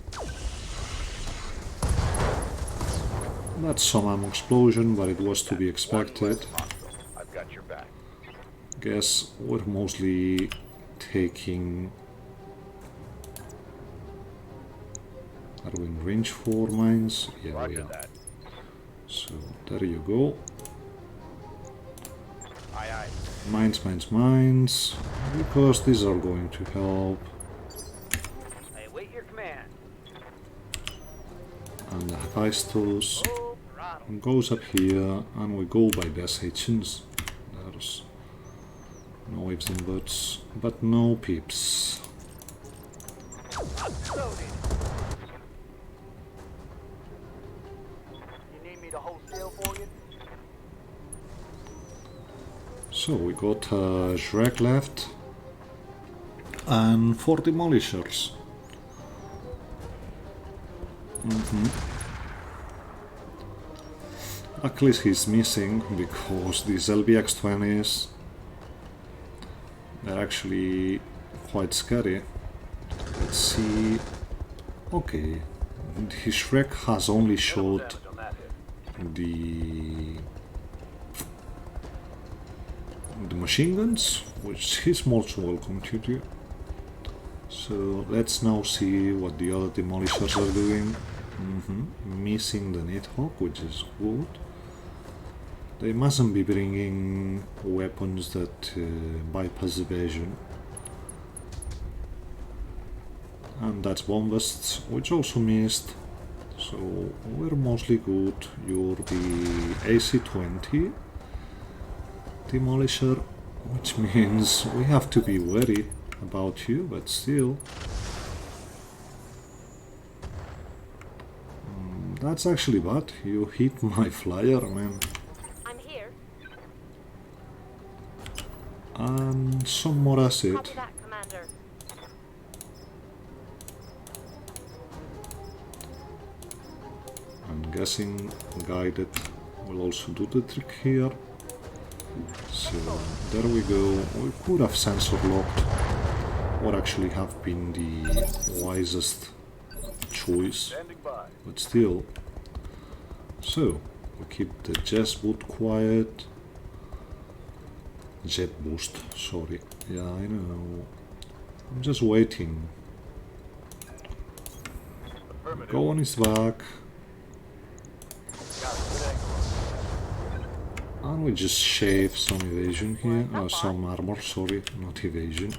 That's some ammo explosion, but it was to be expected. I've got your back. Guess we're mostly taking... Are we in range for mines? Yeah, we Roger are. that. So, there you go. Aye, aye. Mines, mines, mines. Because these are going to help. I await your command. And the Hephaestus Full throttle. goes up here, and we go by the Sachems. There's no ifs and buts, but no peeps. Loaded. You need me to hold still for you? So we got Shrek left, and 4 demolishers. Luckily he's missing because these LBX-20s, they're actually quite scary. Let's see. Okay, the Shrek has only shot Damage on that hit. the machine guns, which he's most welcome to do. So let's now see what the other demolishers are doing. Missing the Nidhogg, which is good. They mustn't be bringing weapons that bypass evasion. And that's bombists, which also missed. So we're mostly good. You're the AC-20 demolisher, which means we have to be wary about you, but still. That's actually bad. You hit my flyer, man. I'm here. And some more acid. Copy that, Commander. I'm guessing guided will also do the trick here. So there we go. We could have sensor locked, or actually have been the wisest choice, Standing by. but still. So we keep the jet boot quiet. Jet boost, sorry. Yeah, I know. I'm just waiting. Affirmative. Go on his back. Got a good angle. And we just shave some evasion here, some armor, sorry, not evasion.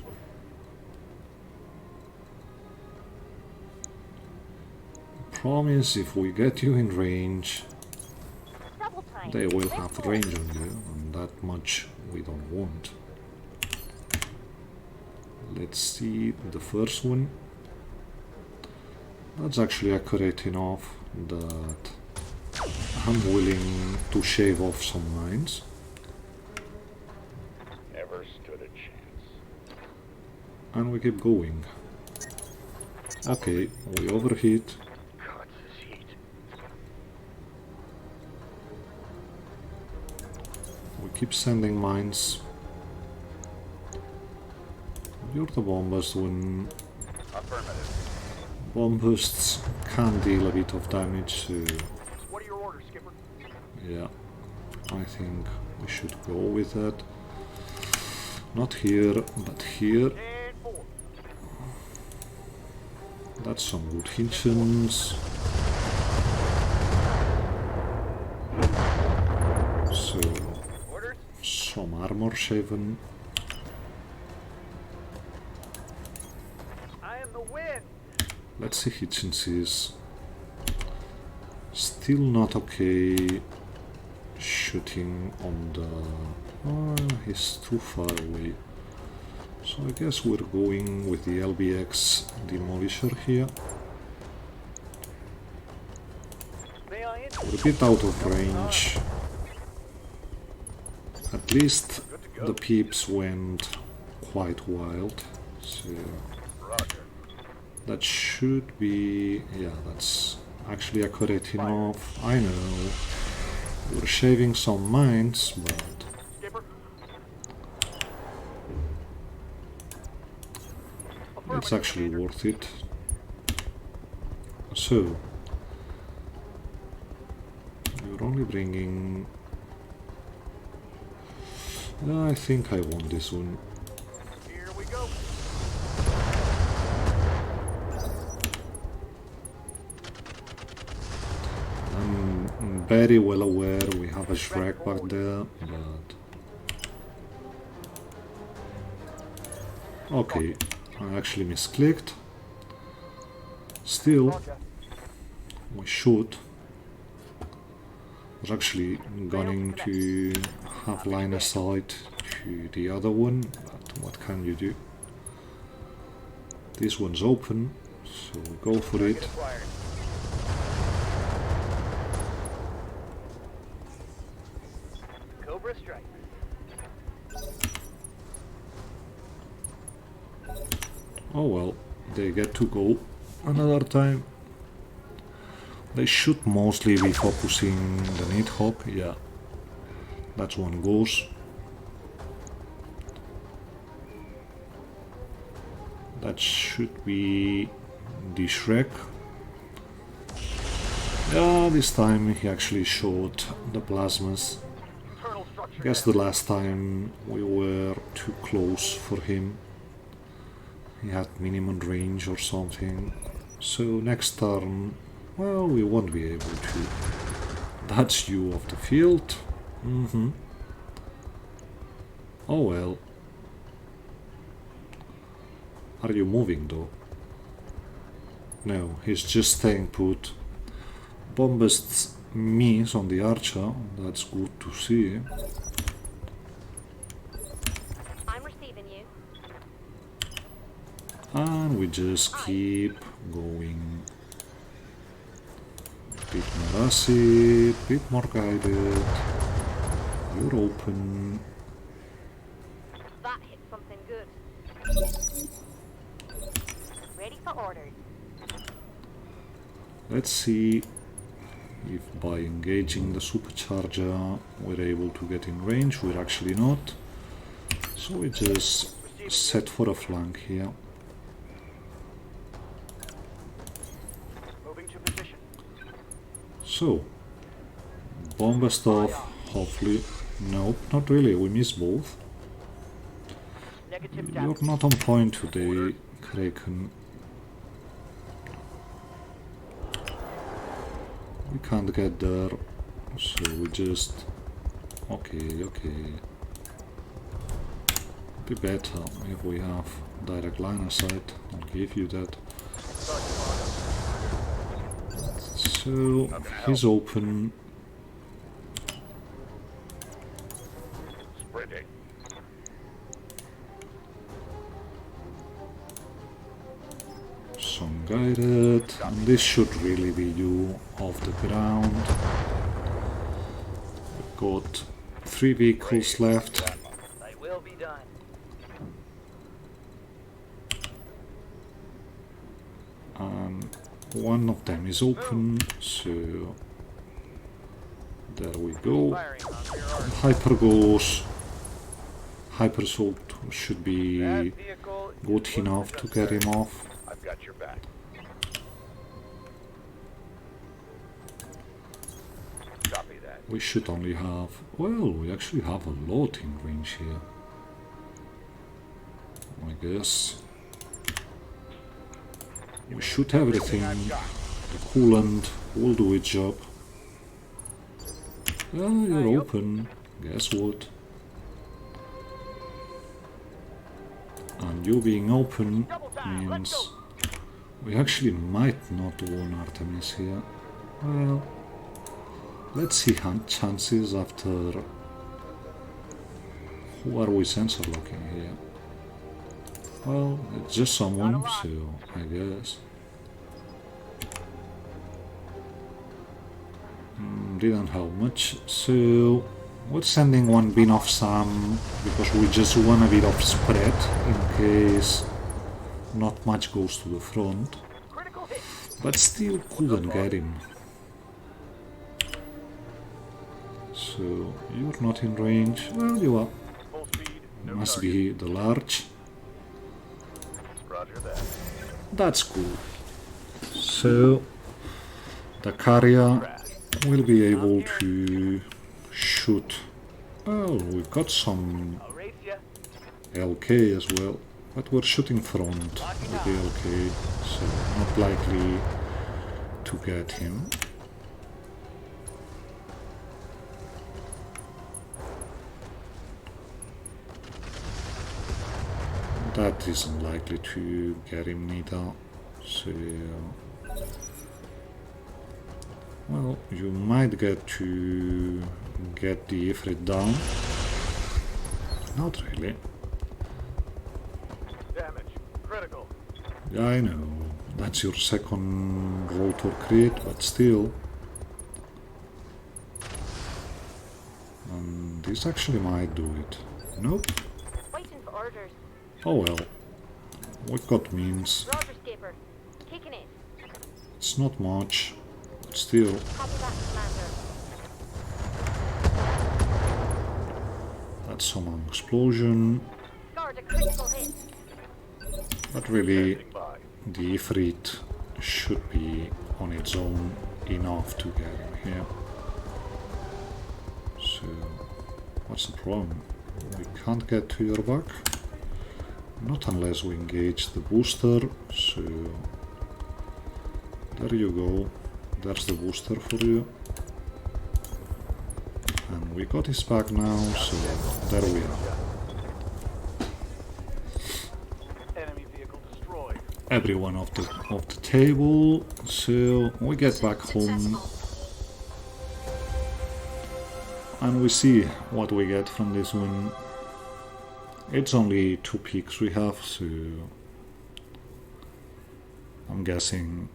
Promise if we get you in range, Double time. they will have range on you, and that much we don't want. Let's see the first one. That's actually accurate enough that I'm willing to shave off some mines. Never stood a chance. And we keep going. Okay, we overheat. God, this heat. We keep sending mines. You're the bomb bust when Affirmative. bomb busts can deal a bit of damage, so What are your orders, Skipper? yeah, I think we should go with that. Not here, but here. And 4. That's some good hinchins. So, Orders? some armor shaven. I am the wind. Let's see Hitchinses. Still not okay shooting on the... Oh, he's too far away. So I guess we're going with the LBX Demolisher here. May I enter? We're a bit out of range. At least the peeps went quite wild. So Roger. that should be... yeah, that's actually accurate enough. I know we're shaving some mines, but Skipper? it's actually worth it. So, you're only bringing... I think I want this one. Here we go. I'm very well aware we have a Shrek back there, but... okay, I actually misclicked. Still, Roger. we should. I was actually going to have line of sight to the other one, but what can you do? This one's open, so we go for it. Acquired. Cobra strike. Oh well, they get to go another time. They should mostly be focusing the Nidhogg, yeah. That's one goes. That should be the Shrek. Yeah, this time he actually showed the plasmas. Internal structure. I guess the last time we were too close for him. He had minimum range or something. So next turn, well, we won't be able to. That's you off the field. Oh well. Are you moving though? No, he's just staying put. Bombists miss on the archer, that's good to see. I'm receiving you. And we just keep going. Bit more acid, bit more guided. You're open. That hit something good. Ready for orders. Let's see if by engaging the supercharger we're able to get in range. We're actually not. So we just set for a flank here. Moving to position. So, bombast off, hopefully. Nope, not really, we miss both. Negative You're damage. not on point today, Kraken. We can't get there, so we just... okay. Be better if we have direct line of sight, I'll give you that. So, he's open. Sprinting. Some unguided, and this should really be you off the ground. We've got 3 vehicles left. They will be done. One of them is open, so there we go. Firing on rear arc. Hyper goes. Hyper assault should be That vehicle is good looking enough for to just get there. him off. I've got your back. Copy that. We should only have... well, we actually have a lot in range here. I guess. We shoot everything. The coolant will do its job. Oh, you're open. Guess what? And you being open means we actually might not win Artemis here. Well, let's see chances after... who are we sensor locking here? Well, it's just someone, so I guess. Didn't have much, so we're sending one bin of Sam because we just want a bit of spread in case not much goes to the front, Critical hit. but still couldn't get him. So you're not in range. Well, you are. Full speed. No Must target. be the large. Roger that. That's cool. So the carrier will be able to shoot. Oh, we've got some I'll race ya. LK as well, but we're shooting front with the LK, so not likely to get him. That isn't likely to get him neither, so... well, you might get to get the Ifrit down. Not really. Damage. Critical. Yeah, I know. That's your second rotor crit, but still. And this actually might do it. Nope. Waiting for orders. Oh well. We've got means. Roger, skipper. Kicking it. It's not much, but still. Copy that, commander. That's some explosion. Scored a critical hit. But really, Standing by. the Ifrit should be on its own enough to get him here. So, what's the problem? We can't get to your back? Not unless we engage the booster, so... there you go. There's the booster for you. And we got his back now, so there we are. Enemy vehicle destroyed. Everyone off the table, so we get back home and we see what we get from this one. It's only 2 peaks we have, so I'm guessing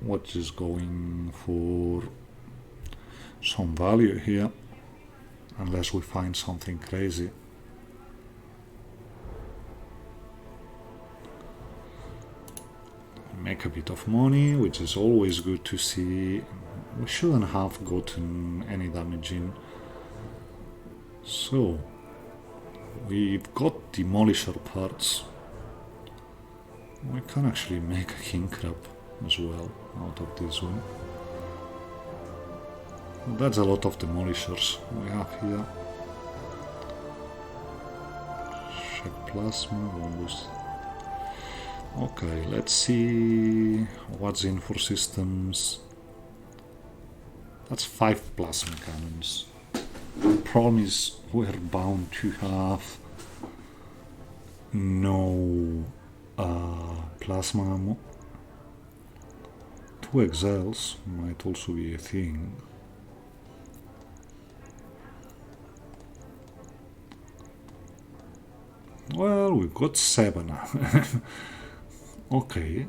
we're just going for some value here, unless we find something crazy. Make a bit of money, which is always good to see. We shouldn't have gotten any damage in. So, we've got demolisher parts. We can actually make a king crab as well out of this one. That's a lot of demolishers we have here. Check plasma, almost. Okay, let's see what's in for systems. That's 5 plasma cannons. The problem is we're bound to have no plasma ammo. 2 XLs might also be a thing. Well, we've got 7. Okay.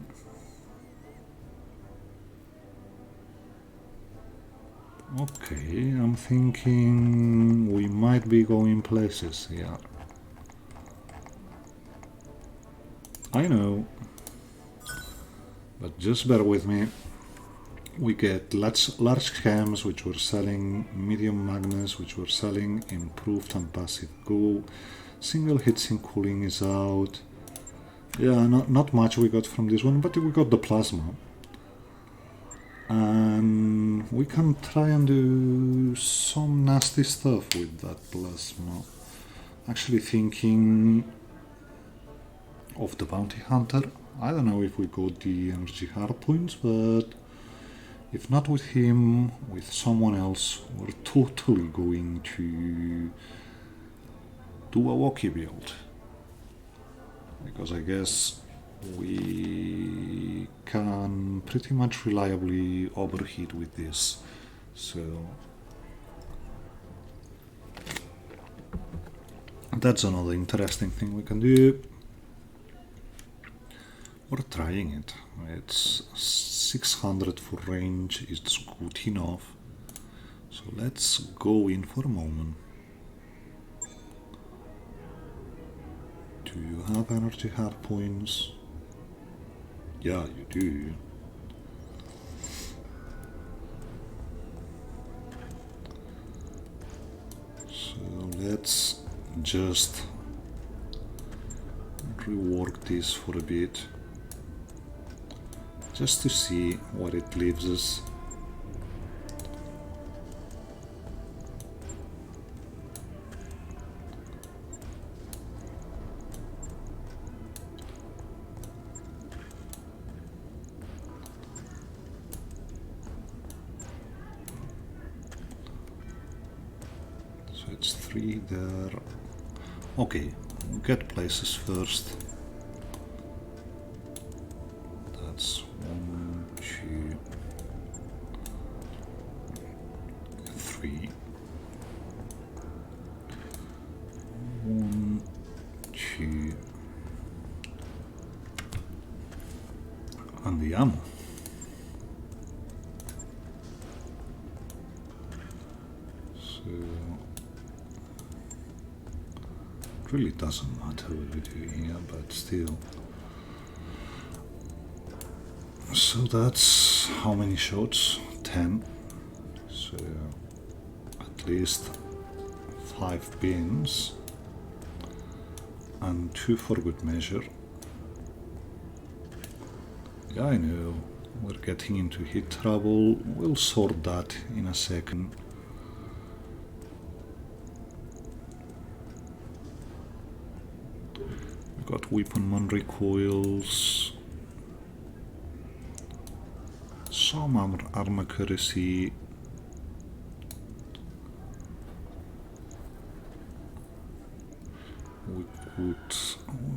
Okay, I'm thinking we might be going places here. I know, but just bear with me. We get large cams, which we're selling, medium magnets, which we're selling, improved and passive goo, single heatsink cooling is out. Yeah, not much we got from this one, but we got the plasma. And we can try and do some nasty stuff with that plasma. Actually thinking of the Bounty Hunter. I don't know if we got the energy hardpoints, but if not with him, with someone else, we're totally going to do a walkie build. Because I guess we can pretty much reliably overheat with this. So that's another interesting thing we can do. We're trying it. It's 600 for range, it's good enough. So let's go in for a moment. Do you have energy hardpoints? Yeah, you do. So let's just rework this for a bit, just to see what it leaves us. So it's 3 there. Okay, get places first. That's 1, 2, 3. 1, 2, and the ammo. So it really doesn't matter what we do here, but still. So that's how many shots? 10. So at least 5 bins and 2 for good measure. Yeah, I know, we're getting into heat trouble. We'll sort that in a second. We got weaponman recoils. Some armor accuracy.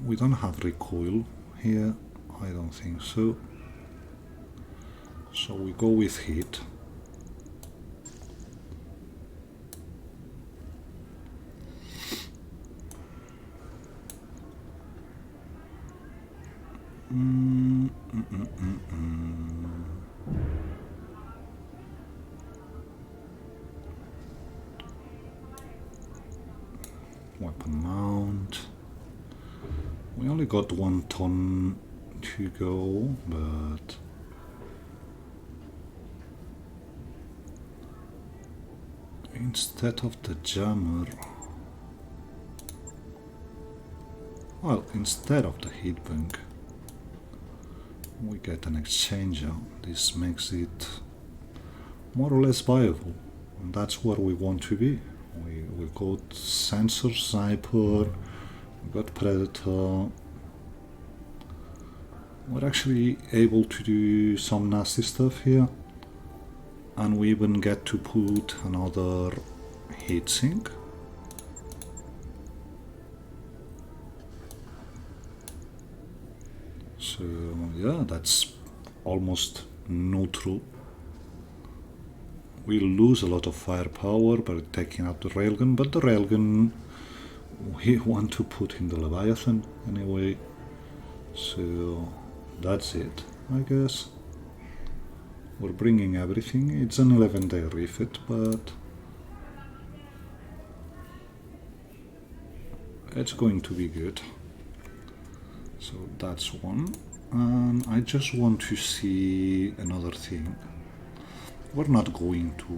We don't have recoil here, I don't think so. So we go with heat. Weapon mount. We only got 1 ton to go, but instead of the jammer, well, instead of the heat bunk, we get an exchanger. This makes it more or less viable, and that's where we want to be. We got sensor sniper, we got predator. We're actually able to do some nasty stuff here, and we even get to put another heatsink. So yeah, that's almost neutral. We lose a lot of firepower by taking out the railgun, but the railgun we want to put in the Leviathan anyway. So that's it, I guess. We're bringing everything. It's an 11-day refit, but it's going to be good. So that's one. And I just want to see another thing. We're not going to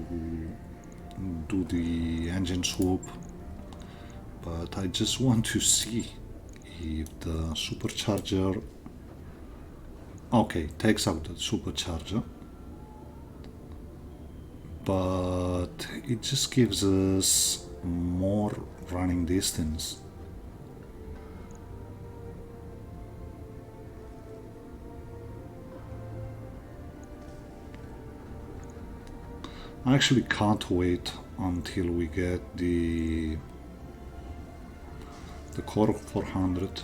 do the engine swap, but I just want to see if the supercharger, okay, takes out the supercharger, but it just gives us more running distance. I actually can't wait until we get the Core 400.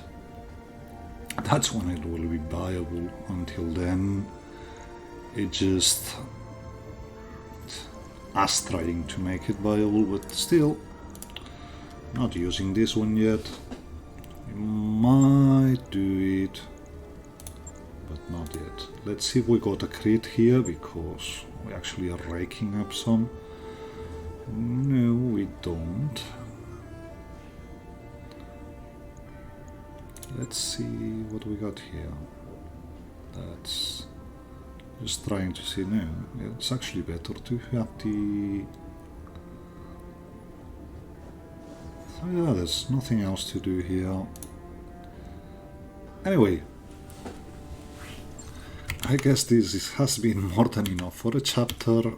That's when it will be viable. Until then, it just us trying to make it viable, but still not using this one yet. We might do it, but not yet. Let's see if we got a crit here, because we actually are raking up some. No, we don't. Let's see what we got here. That's just trying to see. No, it's actually better to have the... So yeah, there's nothing else to do here. Anyway, I guess this has been more than enough for a chapter.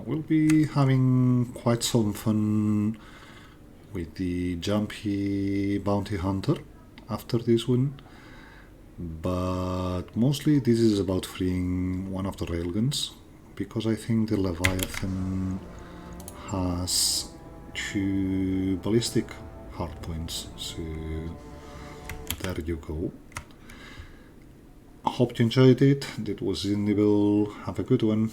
We'll be having quite some fun with the Jumpy Bounty Hunter after this one, but mostly this is about freeing one of the railguns, because I think the Leviathan has 2 ballistic hardpoints, so there you go. Hope you enjoyed it. That was Indivil. Have a good one.